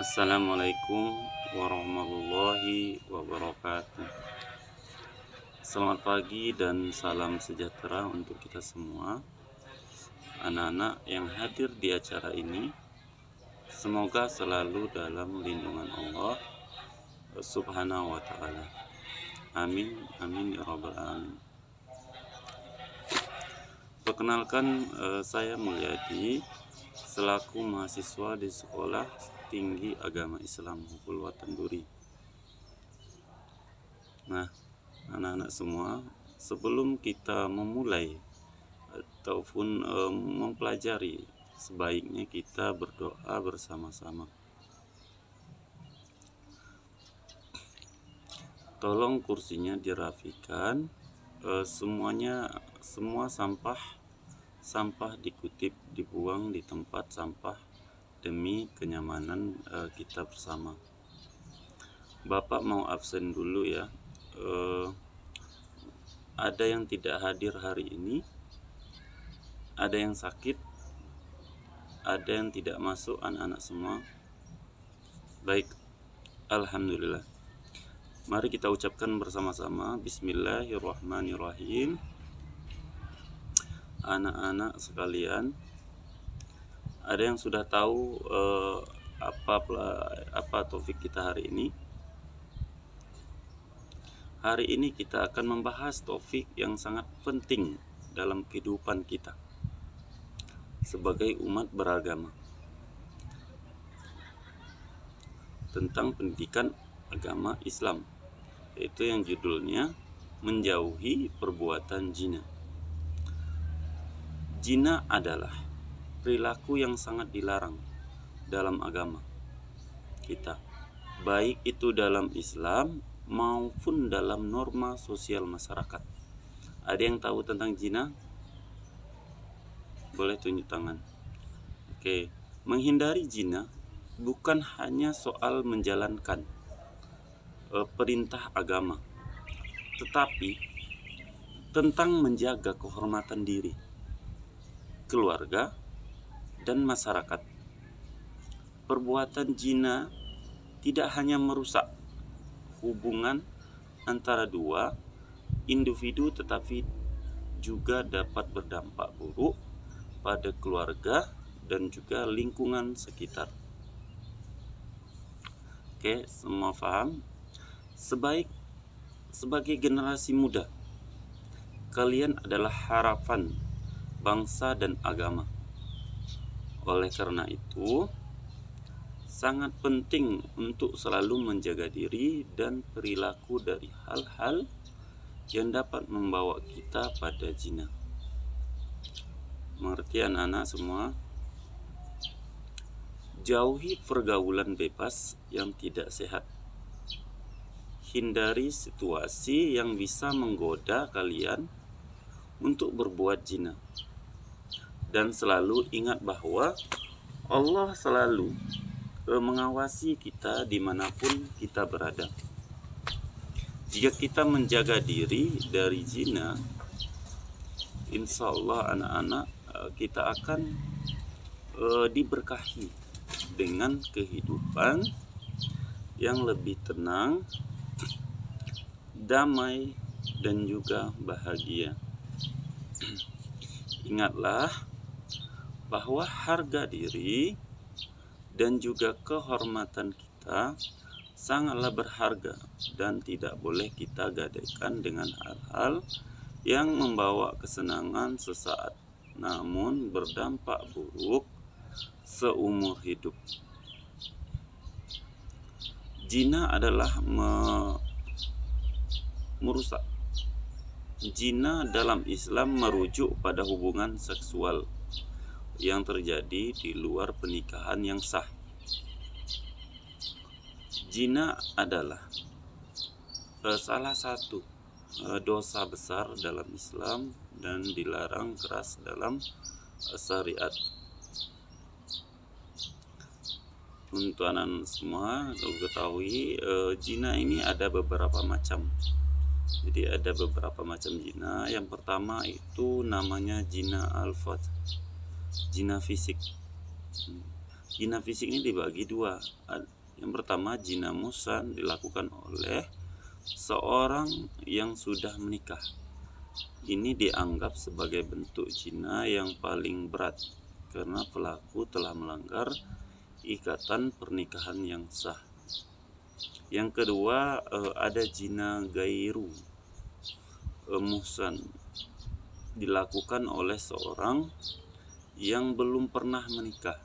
Assalamualaikum warahmatullahi wabarakatuh. Selamat pagi dan salam sejahtera untuk kita semua, anak-anak yang hadir di acara ini. Semoga selalu dalam lindungan Allah Subhanahu wa ta'ala. Amin, amin ya rabbal alamin. Perkenalkan, saya Mulyadi selaku mahasiswa di Sekolah Tinggi Agama Islam Hukul Watan Duri. Nah, anak-anak semua, sebelum kita memulai ataupun mempelajari, sebaiknya kita berdoa bersama-sama. Tolong kursinya dirapikan, semua sampah dikutip, dibuang di tempat sampah demi kenyamanan kita bersama. Bapak mau absen dulu ya. Ada yang tidak hadir hari ini, ada yang sakit, ada yang tidak masuk, anak-anak semua. Baik, alhamdulillah. Mari kita ucapkan bersama-sama Bismillahirrahmanirrahim. Anak-anak sekalian, ada yang sudah tahu apa topik kita hari ini? Hari ini kita akan membahas topik yang sangat penting dalam kehidupan kita sebagai umat beragama, tentang pendidikan agama Islam, yaitu yang judulnya menjauhi perbuatan zina. Zina adalah perilaku yang sangat dilarang dalam agama kita, baik itu dalam Islam maupun dalam norma sosial masyarakat. Ada yang tahu tentang zina? Boleh tunjuk tangan. Oke, menghindari zina bukan hanya soal menjalankan perintah agama, tetapi tentang menjaga kehormatan diri, keluarga, dan masyarakat. Perbuatan zina tidak hanya merusak hubungan antara dua individu, tetapi juga dapat berdampak buruk pada keluarga dan juga lingkungan sekitar. Oke, semua paham? Sebagai generasi muda, kalian adalah harapan bangsa dan agama. Oleh karena itu, sangat penting untuk selalu menjaga diri dan perilaku dari hal-hal yang dapat membawa kita pada zina. Mengerti anak-anak semua? Jauhi pergaulan bebas yang tidak sehat. Hindari situasi yang bisa menggoda kalian untuk berbuat zina. Dan selalu ingat bahwa Allah selalu mengawasi kita dimanapun kita berada. Jika kita menjaga diri dari zina, insya Allah anak-anak kita akan diberkahi dengan kehidupan yang lebih tenang, damai, dan juga bahagia. Ingatlah bahwa harga diri dan juga kehormatan kita sangatlah berharga dan tidak boleh kita gadaikan dengan hal-hal yang membawa kesenangan sesaat, namun berdampak buruk seumur hidup. Zina adalah merusak. Zina dalam Islam merujuk pada hubungan seksual yang terjadi di luar pernikahan yang sah. Zina adalah salah satu dosa besar dalam Islam dan dilarang keras dalam syariat. Untuk anak-anak semua kalau ketahui, zina ini ada beberapa macam. Jadi ada beberapa macam zina. Yang pertama itu namanya zina al-fat, zina fisik. Zina fisik ini dibagi dua. Yang pertama, zina muhsan dilakukan oleh seorang yang sudah menikah. Ini dianggap sebagai bentuk zina yang paling berat karena pelaku telah melanggar ikatan pernikahan yang sah. Yang kedua, ada zina gairu muhsan dilakukan oleh seorang yang belum pernah menikah,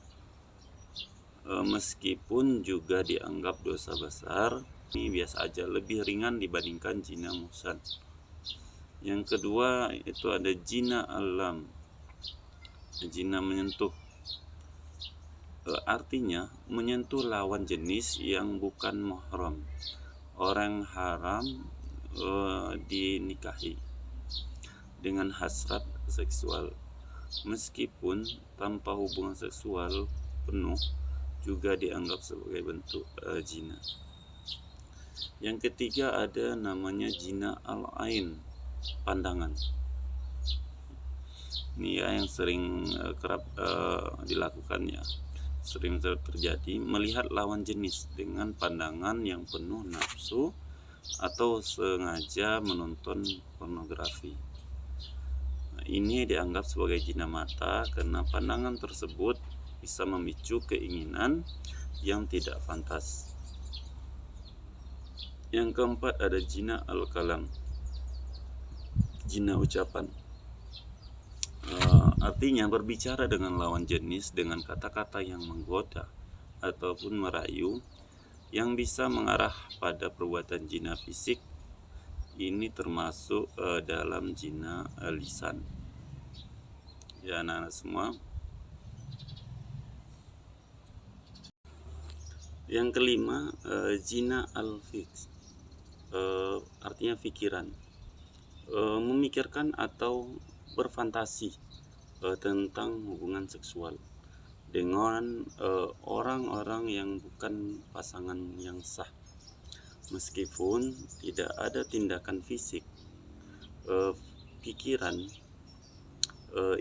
meskipun juga dianggap dosa besar. Ini biasa aja, lebih ringan dibandingkan zina muhsan. Yang kedua itu ada zina alam, zina menyentuh, artinya menyentuh lawan jenis yang bukan mahram, orang haram dinikahi dengan hasrat seksual, meskipun tanpa hubungan seksual penuh juga dianggap sebagai bentuk zina. Yang ketiga ada namanya zina al-ain, pandangan. Ini ya yang sering kerap dilakukan ya, sering terjadi, melihat lawan jenis dengan pandangan yang penuh nafsu atau sengaja menonton pornografi. Ini dianggap sebagai zina mata karena pandangan tersebut bisa memicu keinginan yang tidak pantas. Yang keempat ada zina al-kalam, zina ucapan. Artinya berbicara dengan lawan jenis dengan kata-kata yang menggoda ataupun merayu yang bisa mengarah pada perbuatan zina fisik. Ini termasuk dalam zina lisan. Ya anak-anak semua. Yang kelima, zina al-fiks, artinya pikiran, memikirkan atau berfantasi tentang hubungan seksual dengan orang-orang yang bukan pasangan yang sah, meskipun tidak ada tindakan fisik. Pikiran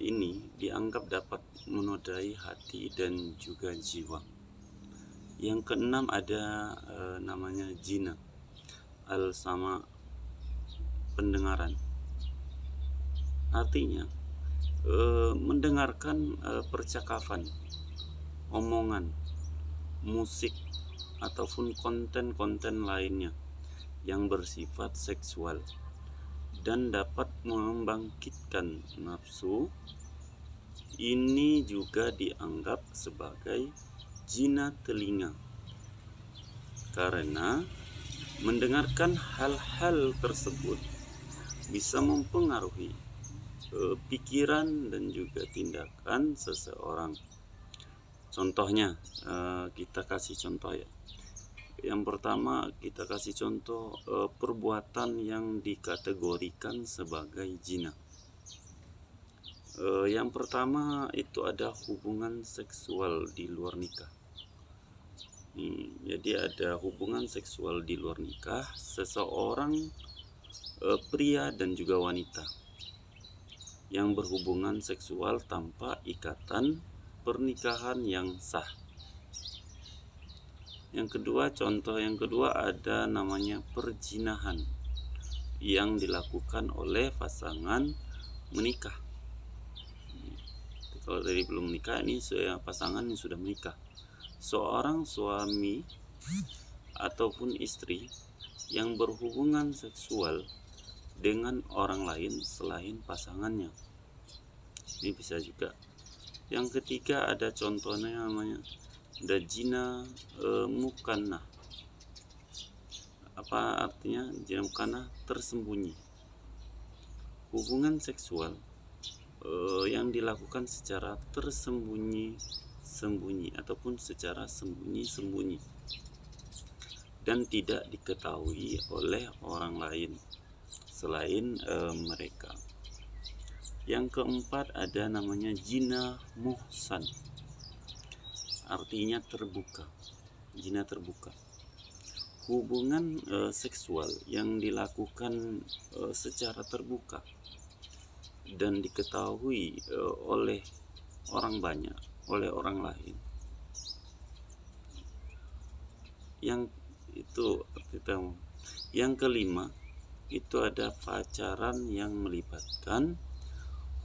ini dianggap dapat menodai hati dan juga jiwa. Yang keenam ada namanya zina al-sama, pendengaran, artinya mendengarkan percakapan, omongan, musik ataupun konten-konten lainnya yang bersifat seksual dan dapat membangkitkan nafsu. Ini juga dianggap sebagai zina telinga karena mendengarkan hal-hal tersebut bisa mempengaruhi pikiran dan juga tindakan seseorang. Contohnya, kita kasih contoh ya. Yang pertama kita kasih contoh perbuatan yang dikategorikan sebagai zina. Yang pertama itu ada hubungan seksual di luar nikah. Jadi ada hubungan seksual di luar nikah seseorang pria dan juga wanita yang berhubungan seksual tanpa ikatan pernikahan yang sah. Yang kedua, contoh yang kedua ada namanya perzinahan yang dilakukan oleh pasangan menikah. Kalau tadi belum menikah, ini pasangan yang sudah menikah. Seorang suami ataupun istri yang berhubungan seksual dengan orang lain selain pasangannya. Ini bisa juga. Yang ketiga ada contohnya namanya ada zina mukanah. Apa artinya zina mukanah? Tersembunyi. Hubungan seksual yang dilakukan secara tersembunyi ataupun secara sembunyi-sembunyi dan tidak diketahui oleh orang lain selain mereka. Yang keempat ada namanya zina muhsan, artinya terbuka, zina terbuka. Hubungan seksual yang dilakukan secara terbuka dan diketahui oleh orang banyak, oleh orang lain, Yang itu kita. Yang kelima itu ada pacaran yang melibatkan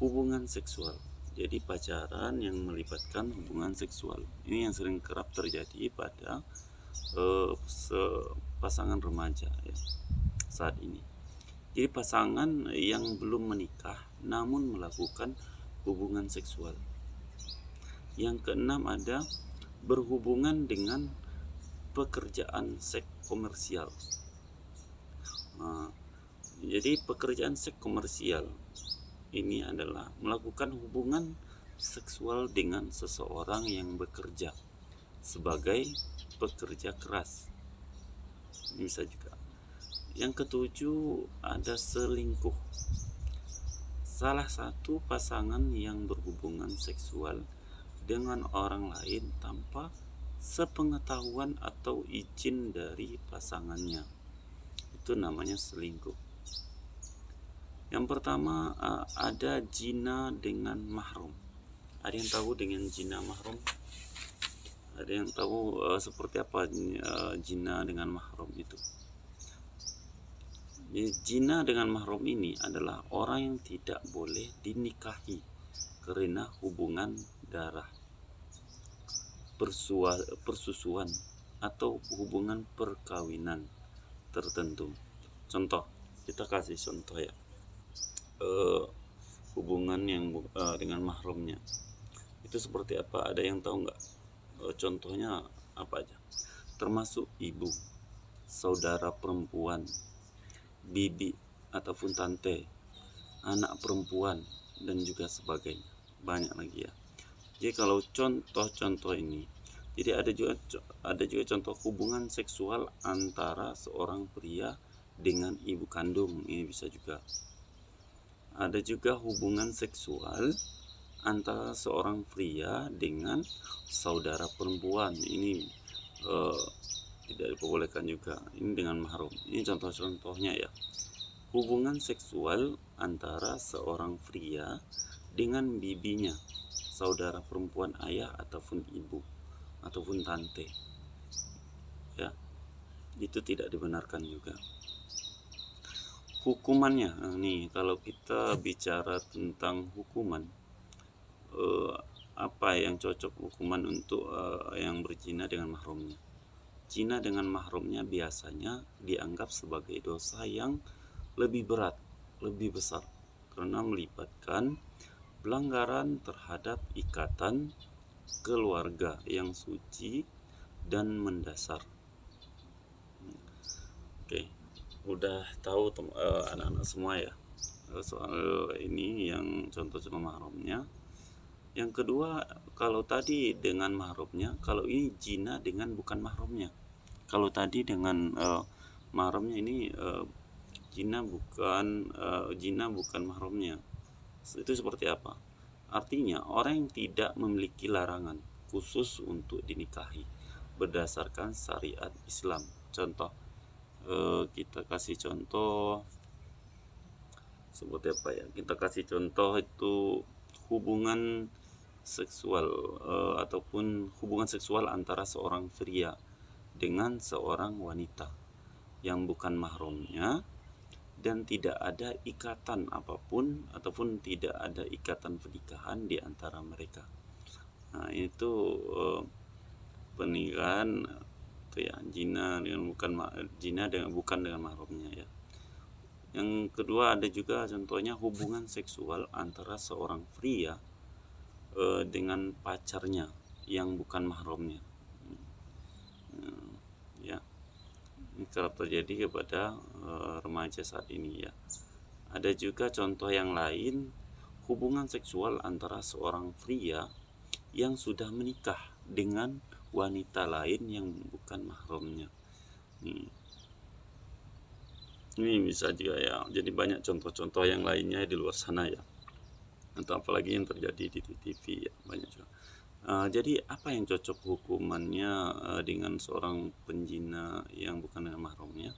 hubungan seksual. Jadi pacaran yang melibatkan hubungan seksual ini yang sering kerap terjadi pada pasangan remaja ya, saat ini. Jadi pasangan yang belum menikah namun melakukan hubungan seksual. Yang keenam ada berhubungan dengan pekerjaan seks komersial. Jadi pekerjaan seks komersial ini adalah melakukan hubungan seksual dengan seseorang yang bekerja sebagai pekerja keras. Ini bisa juga. Yang ketujuh ada selingkuh. Salah satu pasangan yang berhubungan seksual dengan orang lain tanpa sepengetahuan atau izin dari pasangannya, itu namanya selingkuh. Yang pertama ada zina dengan mahram. Ada yang tahu dengan zina mahram? Ada yang tahu seperti apa zina dengan mahram itu? Zina dengan mahram ini adalah orang yang tidak boleh dinikahi karena hubungan darah, persusuan atau hubungan perkawinan tertentu. Contoh, kita kasih contoh ya, hubungan yang dengan mahramnya itu seperti apa? Ada yang tahu nggak? Contohnya apa aja? Termasuk ibu, saudara perempuan, bibi ataupun tante, anak perempuan, dan juga sebagainya. Banyak lagi ya. Jadi kalau contoh-contoh ini, jadi ada juga contoh hubungan seksual antara seorang pria dengan ibu kandung, ini bisa juga. Ada juga hubungan seksual antara seorang pria dengan saudara perempuan, ini tidak diperbolehkan juga. Ini dengan mahram. Ini contoh-contohnya ya. Hubungan seksual antara seorang pria dengan bibinya, saudara perempuan ayah ataupun ibu ataupun tante. Ya. Itu tidak dibenarkan juga. Hukumannya, nih kalau kita bicara tentang hukuman, apa yang cocok hukuman untuk yang berzina dengan mahramnya? Zina dengan mahramnya biasanya dianggap sebagai dosa yang lebih berat, lebih besar, karena melibatkan pelanggaran terhadap ikatan keluarga yang suci dan mendasar. Oke, udah tahu anak-anak semua ya soal ini yang contoh-contoh mahramnya. Yang kedua, kalau tadi dengan mahramnya, kalau ini zina dengan bukan mahramnya. Kalau tadi dengan mahramnya, ini zina bukan mahramnya. Itu seperti apa? Artinya orang yang tidak memiliki larangan khusus untuk dinikahi berdasarkan syariat Islam. Contoh, kita kasih contoh seperti apa ya? Kita kasih contoh itu hubungan seksual ataupun hubungan seksual antara seorang pria dengan seorang wanita yang bukan mahramnya dan tidak ada ikatan apapun ataupun tidak ada ikatan pernikahan di antara mereka. Nah, itu pernikahan itu ya, zina dengan bukan dengan mahramnya ya. Yang kedua ada juga contohnya hubungan seksual antara seorang pria dengan pacarnya yang bukan mahramnya. Ya, ini kerap terjadi kepada remaja saat ini ya. Ada juga contoh yang lain, hubungan seksual antara seorang pria yang sudah menikah dengan wanita lain yang bukan mahramnya. Ini bisa juga ya. Jadi banyak contoh-contoh yang lainnya di luar sana ya. Atau apalagi yang terjadi di TV ya, banyak juga. Jadi apa yang cocok hukumannya dengan seorang penzina yang bukan dengan mahramnya?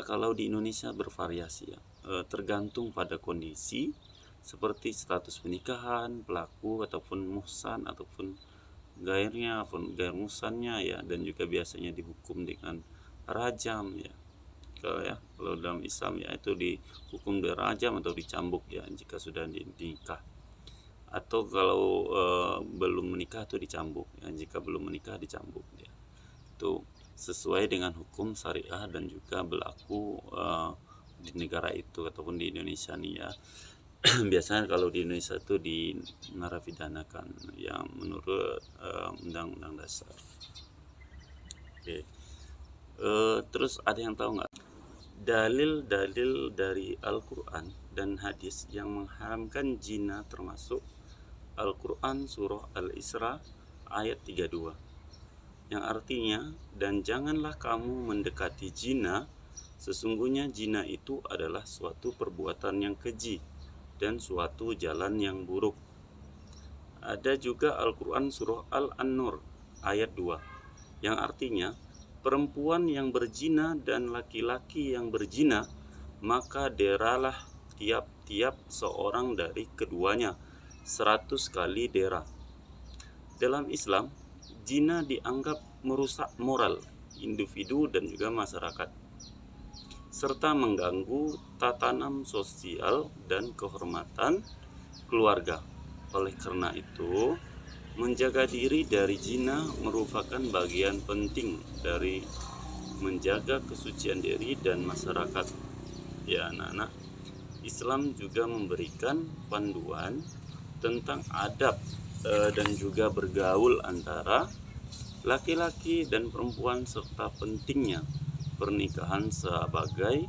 Kalau di Indonesia bervariasi ya, tergantung pada kondisi seperti status pernikahan pelaku ataupun muhsan ataupun gairnya, pengarusannya ya, dan juga biasanya dihukum dengan rajam ya. Kalau dalam Islam ya itu dihukum dirajam atau dicambuk ya jika sudah dinikah, atau kalau belum menikah itu dicambuk ya, jika belum menikah dicambuk ya. Itu sesuai dengan hukum syariah dan juga berlaku di negara itu ataupun di Indonesia nih ya. Biasanya kalau di Indonesia itu dinarapidanakan yang menurut Undang-Undang Dasar. Oke. Terus ada yang tahu nggak dalil-dalil dari Al-Quran dan hadis yang mengharamkan zina, termasuk Al-Quran surah Al-Isra ayat 32 yang artinya, dan janganlah kamu mendekati zina, sesungguhnya zina itu adalah suatu perbuatan yang keji dan suatu jalan yang buruk. Ada juga Al-Quran surah Al-An-Nur ayat 2 yang artinya, perempuan yang berzina dan laki-laki yang berzina, maka deralah tiap-tiap seorang dari keduanya 100 kali dera. Dalam Islam, zina dianggap merusak moral individu dan juga masyarakat, serta mengganggu tatanan sosial dan kehormatan keluarga. Oleh karena itu, menjaga diri dari zina merupakan bagian penting dari menjaga kesucian diri dan masyarakat. Ya anak-anak, Islam juga memberikan panduan tentang adab dan juga bergaul antara laki-laki dan perempuan, serta pentingnya pernikahan sebagai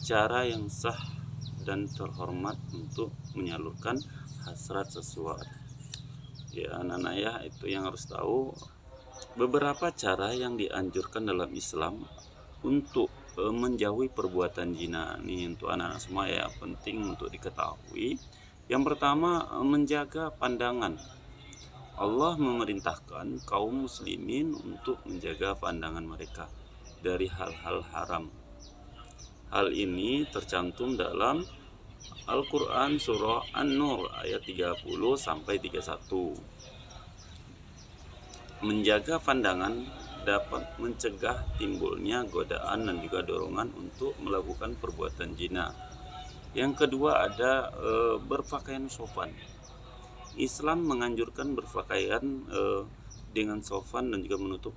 cara yang sah dan terhormat untuk menyalurkan hasrat seksual. Ya anak-anak ya, itu yang harus tahu beberapa cara yang dianjurkan dalam Islam untuk menjauhi perbuatan zina. Ini untuk anak-anak semua ya, penting untuk diketahui. Yang pertama, menjaga pandangan. Allah memerintahkan kaum muslimin untuk menjaga pandangan mereka dari hal-hal haram. Hal ini tercantum dalam Al-Quran surah An-Nur ayat 30 sampai 31. Menjaga pandangan dapat mencegah timbulnya godaan dan juga dorongan untuk melakukan perbuatan zina. Yang kedua ada berpakaian sopan. Islam menganjurkan berpakaian dengan sopan dan juga menutup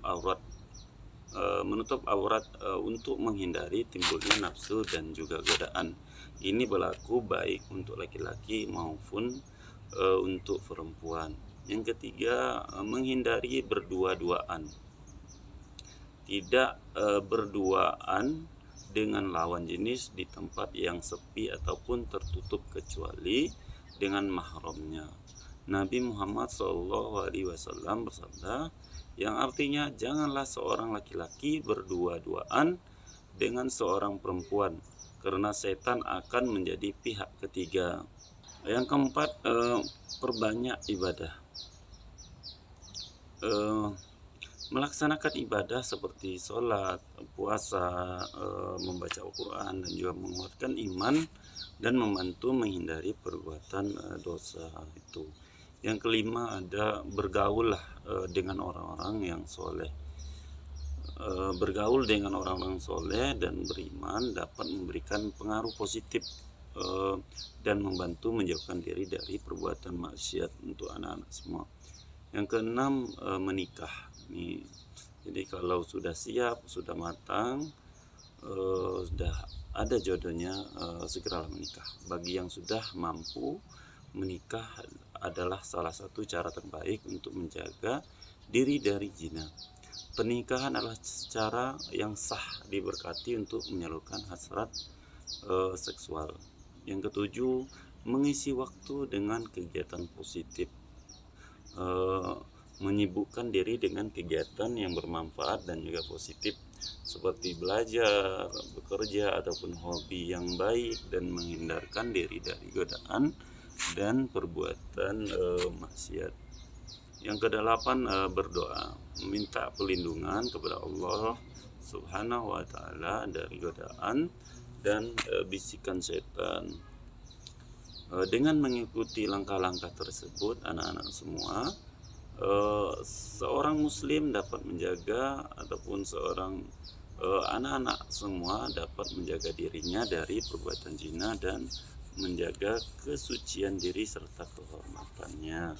aurat untuk menghindari timbulnya nafsu dan juga godaan. Ini berlaku baik untuk laki-laki maupun untuk perempuan. Yang ketiga, menghindari berdua-duaan. Tidak berduaan dengan lawan jenis di tempat yang sepi ataupun tertutup kecuali dengan mahramnya. Nabi Muhammad SAW bersabda, yang artinya janganlah seorang laki-laki berdua-duaan dengan seorang perempuan, karena setan akan menjadi pihak ketiga. Yang keempat, perbanyak ibadah. Melaksanakan ibadah seperti sholat, puasa, membaca Al-Quran, dan juga menguatkan iman dan membantu menghindari perbuatan dosa itu. Yang kelima ada bergaul dengan orang-orang yang soleh. Bergaul dengan orang-orang soleh dan beriman dapat memberikan pengaruh positif dan membantu menjauhkan diri dari perbuatan maksiat untuk anak-anak semua. Yang keenam, menikah. Nih, jadi kalau sudah siap, sudah matang, sudah ada jodohnya, segeralah menikah. Bagi yang sudah mampu, menikah adalah salah satu cara terbaik untuk menjaga diri dari zina. Pernikahan adalah cara yang sah diberkati untuk menyalurkan hasrat seksual. Yang ketujuh, mengisi waktu dengan kegiatan positif. Menyibukkan diri dengan kegiatan yang bermanfaat dan juga positif, seperti belajar, bekerja, ataupun hobi yang baik, dan menghindarkan diri dari godaan dan perbuatan maksiat. Yang kedelapan, berdoa, meminta perlindungan kepada Allah Subhanahu wa Ta'ala dari godaan dan bisikan setan. Dengan mengikuti langkah-langkah tersebut, anak-anak semua, seorang muslim dapat menjaga ataupun seorang anak-anak semua dapat menjaga dirinya dari perbuatan zina dan menjaga kesucian diri serta kehormatannya.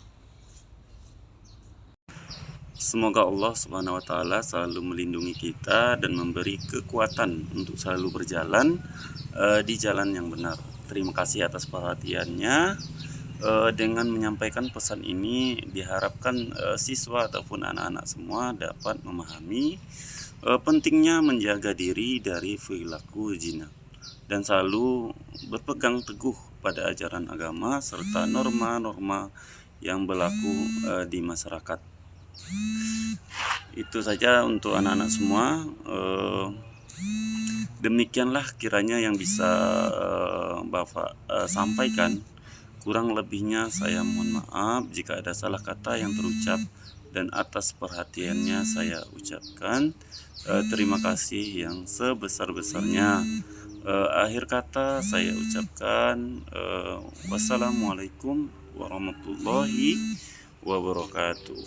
Semoga Allah Subhanahu wa taala selalu melindungi kita dan memberi kekuatan untuk selalu berjalan di jalan yang benar. Terima kasih atas perhatiannya. Dengan menyampaikan pesan ini diharapkan siswa ataupun anak-anak semua dapat memahami pentingnya menjaga diri dari perilaku zina dan selalu berpegang teguh pada ajaran agama serta norma-norma yang berlaku di masyarakat. Itu saja untuk anak-anak semua. Demikianlah kiranya yang bisa Bapak sampaikan. Kurang lebihnya saya mohon maaf jika ada salah kata yang terucap, dan atas perhatiannya saya ucapkan terima kasih yang sebesar-besarnya. Akhir kata saya ucapkan wassalamualaikum warahmatullahi wabarakatuh.